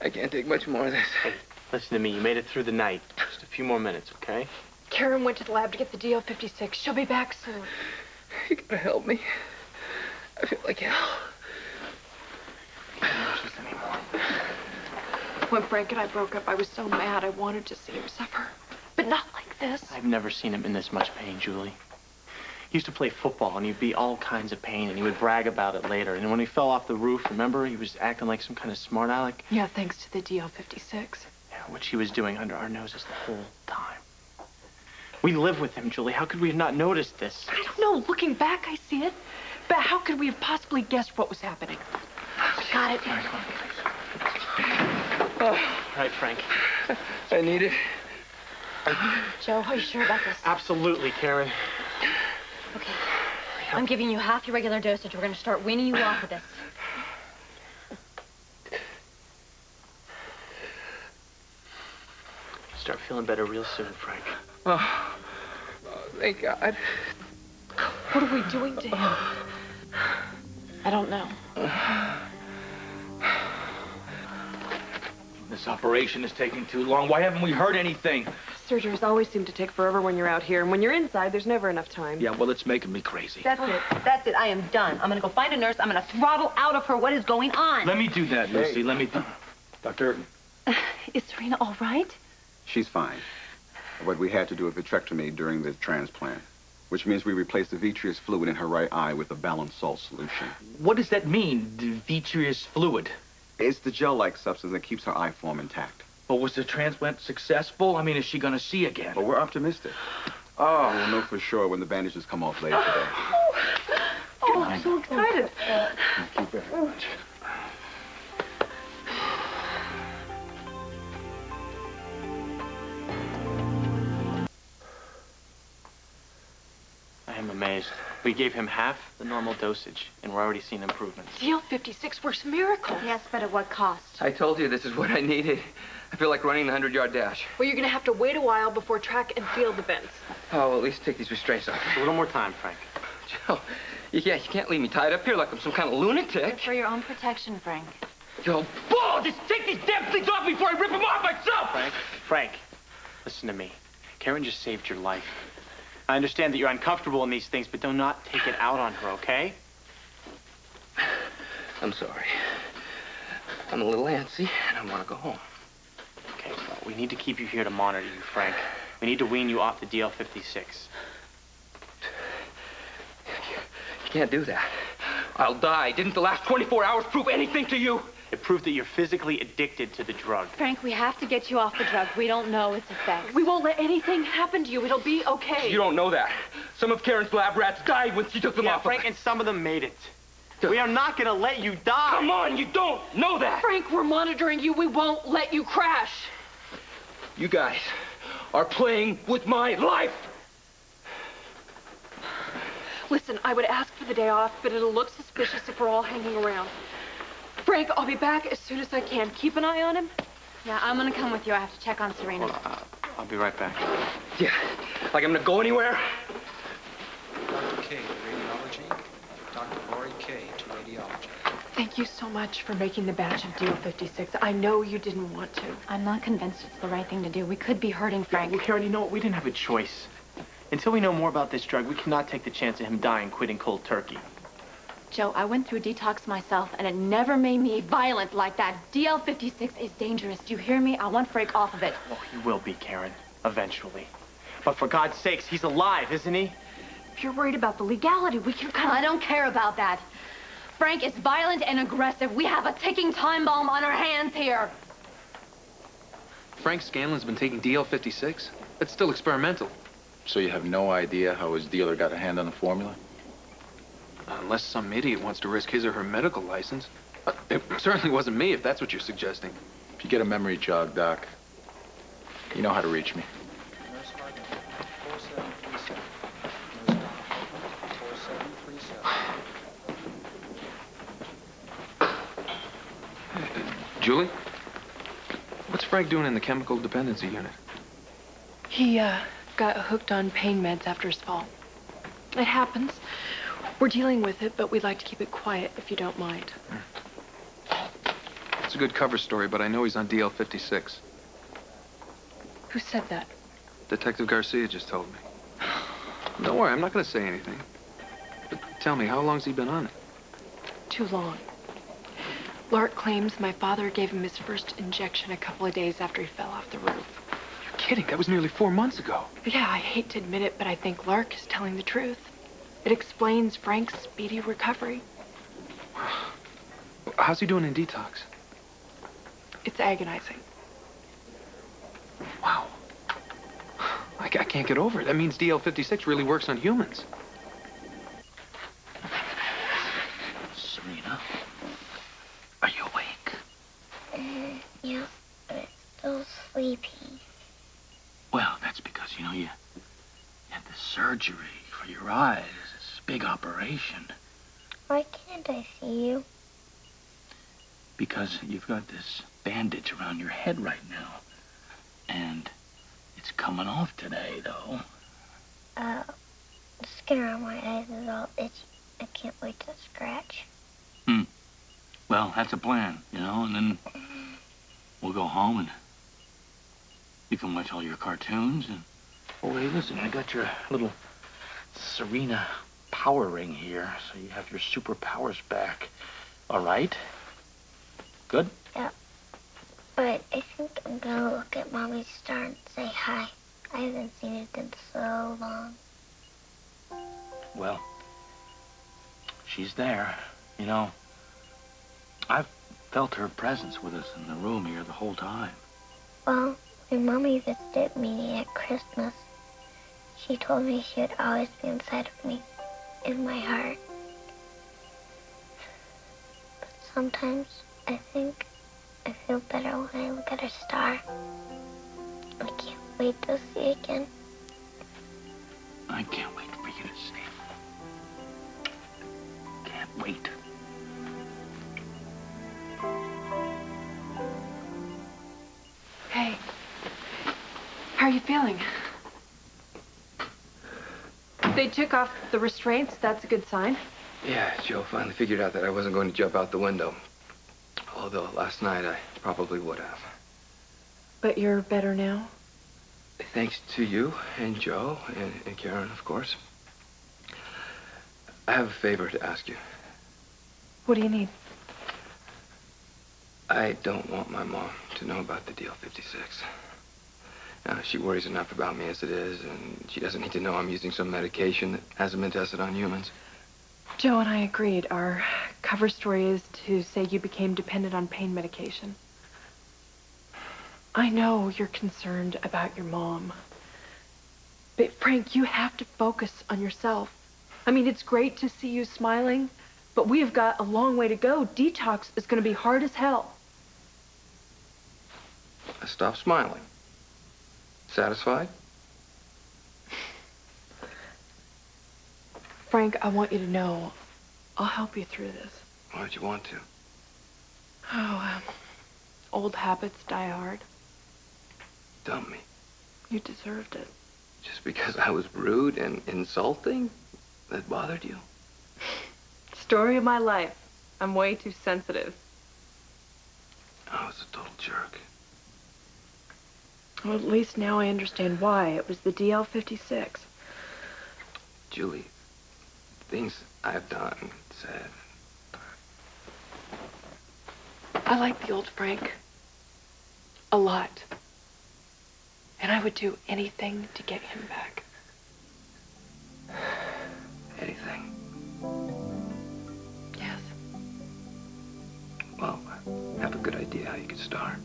I can't take much more of this. Hey, listen to me. You made it through the night. Just a few more minutes, okay? Karen went to the lab to get the DL56. She'll be back soon. You gotta help me. I feel like hell. I don't know anymore. When Frank and I broke up, I was so mad I wanted to see him suffer. But not like this. I've never seen him in this much pain, Julie. He used to play football, and he'd be all kinds of pain, and he would brag about it later. And when he fell off the roof, remember, he was acting like some kind of smart aleck? Yeah, thanks to the DL56. Yeah, which he was doing under our noses the whole time. We live with him, Julie. How could we have not noticed this? I don't know. Looking back, I see it. But how could we have possibly guessed what was happening? We got it. All right, come on, please. All right, Frank. I need it. Joe, are you sure about this? Absolutely, Karen. Okay. I'm giving you half your regular dosage. We're going to start weaning you off of this. Start feeling better real soon, Frank. Oh, thank God. What are we doing to him? I don't know. This operation is taking too long. Why haven't we heard anything? Surgeries always seem to take forever when you're out here, and when you're inside, there's never enough time. Yeah, well, it's making me crazy. That's it. That's it. I am done. I'm going to go find a nurse. I'm going to throttle out of her what is going on. Let me do that, Lucy. Hey. Let me do... Doctor, Is Serena all right? she's fine. But we had to do a vitrectomy during the transplant, which means we replaced the vitreous fluid in her right eye with a balanced salt solution. What does that mean, the vitreous fluid? It's the gel-like substance that keeps her eye form intact. Well, was the transplant successful? I mean, is she going to see again? But we're optimistic. Oh, we'll know for sure when the bandages come off later today. Oh, I'm so excited. Thank you very much. I am amazed. We gave him half the normal dosage, and we're already seeing improvements. DL56 works miracles. Yes, but at what cost? I told you this is what I needed. I feel like running the 100-yard dash. Well, you're going to have to wait a while before track and field events. Oh, well, at least take these restraints off. A little more time, Frank. Joe, you can't leave me tied up here like I'm some kind of lunatic. For your own protection, Frank. Yo, Bull! Just take these damn things off before I rip them off myself! Frank, listen to me. Karen just saved your life. I understand that you're uncomfortable in these things, but do not take it out on her, okay? I'm sorry. I'm a little antsy, and I want to go home. Okay, well, we need to keep you here to monitor you, Frank. We need to wean you off the DL56. You can't do that. I'll die. Didn't the last 24 hours prove anything to you? It proved that you're physically addicted to the drug. Frank, we have to get you off the drug. We don't know its effects. We won't let anything happen to you. It'll be okay. You don't know that. Some of Karen's lab rats died when she took them off. Frank, and some of them made it. We are not going to let you die. Come on, you don't know that. Frank, we're monitoring you. We won't let you crash. You guys are playing with my life. Listen, I would ask for the day off, but it'll look suspicious if we're all hanging around. Frank, I'll be back as soon as I can. Keep an eye on him. Yeah, I'm going to come with you. I have to check on Serena. Well, I'll be right back. Yeah, like I'm gonna go anywhere. Dr. K, radiology. Dr. Lori K, to radiology. Thank you so much for making the batch of DL56. I know you didn't want to. I'm not convinced it's the right thing to do. We could be hurting Frank. Well, Karen, you know what? We didn't have a choice. Until we know more about this drug, we cannot take the chance of him dying quitting cold turkey. Joe, I went through detox myself, and it never made me violent like that. DL56 is dangerous. Do you hear me? I want Frank off of it. Oh, he will be, Karen. Eventually. But for God's sakes, he's alive, isn't he? If you're worried about the legality, we can kind of... I don't care about that. Frank is violent and aggressive. We have a ticking time bomb on our hands here. Frank Scanlon's been taking DL56? That's still experimental. So you have no idea how his dealer got a hand on the formula? Unless some idiot wants to risk his or her medical license. It certainly wasn't me, if that's what you're suggesting. If you get a memory jog, Doc, you know how to reach me. Nurse Hardman, 4737. Nurse Hardman, 4737. Julie? What's Frank doing in the chemical dependency unit? He, got hooked on pain meds after his fall. It happens. We're dealing with it, but we'd like to keep it quiet if you don't mind. It's a good cover story, but I know he's on DL-56. Who said that? Detective Garcia just told me. Don't worry, I'm not going to say anything. But tell me, how long's he been on it? Too long. Lark claims my father gave him his first injection a couple of days after he fell off the roof. You're kidding. That was nearly 4 months ago. Yeah, I hate to admit it, but I think Lark is telling the truth. It explains Frank's speedy recovery. How's he doing in detox? It's agonizing. Wow. I can't get over it. That means DL-56 really works on humans. Serena, are you awake? Yeah, but still sleepy. Well, that's because, you had the surgery for your eyes. It's a big operation. Why can't I see you? Because you've got this bandage around your head right now. And it's coming off today, though. The skin around my eyes is all itchy. I can't wait to scratch. Well, that's a plan, and then we'll go home and you can watch all your cartoons and... Oh, hey, listen, I got your little Serena power ring here, so you have your superpowers back. All right? Good? Yeah. But I think I'm gonna look at Mommy's star and say hi. I haven't seen it in so long. Well, she's there. I've felt her presence with us in the room here the whole time. Well, when Mommy visited me at Christmas, she told me she would always be inside of me, in my heart. But sometimes I think I feel better when I look at her star. I can't wait to see it again. I can't wait for you to see. Can't wait. Hey, how are you feeling? They took off the restraints. That's a good sign. Yeah, Joe finally figured out that I wasn't going to jump out the window. Although last night I probably would have. But you're better now? Thanks to you and Joe and Karen, of course. I have a favor to ask you. What do you need? I don't want my mom to know about the DL-56. She worries enough about me as it is, and she doesn't need to know I'm using some medication that hasn't been tested on humans. Joe and I agreed. Our cover story is to say you became dependent on pain medication. I know you're concerned about your mom. But Frank, you have to focus on yourself. I mean, it's great to see you smiling, but we have got a long way to go. Detox is going to be hard as hell. I stopped smiling. Satisfied? Frank, I want you to know I'll help you through this. Why'd you want to? Oh, old habits die hard. Dump me. You deserved it. Just because I was rude and insulting? That bothered you? Story of my life. I'm way too sensitive. I was a total jerk. Well, at least now I understand why. It was the DL-56. Julie, things I've done, said. I like the old Frank. A lot. And I would do anything to get him back. Anything. Yes. Well, I have a good idea how you could start.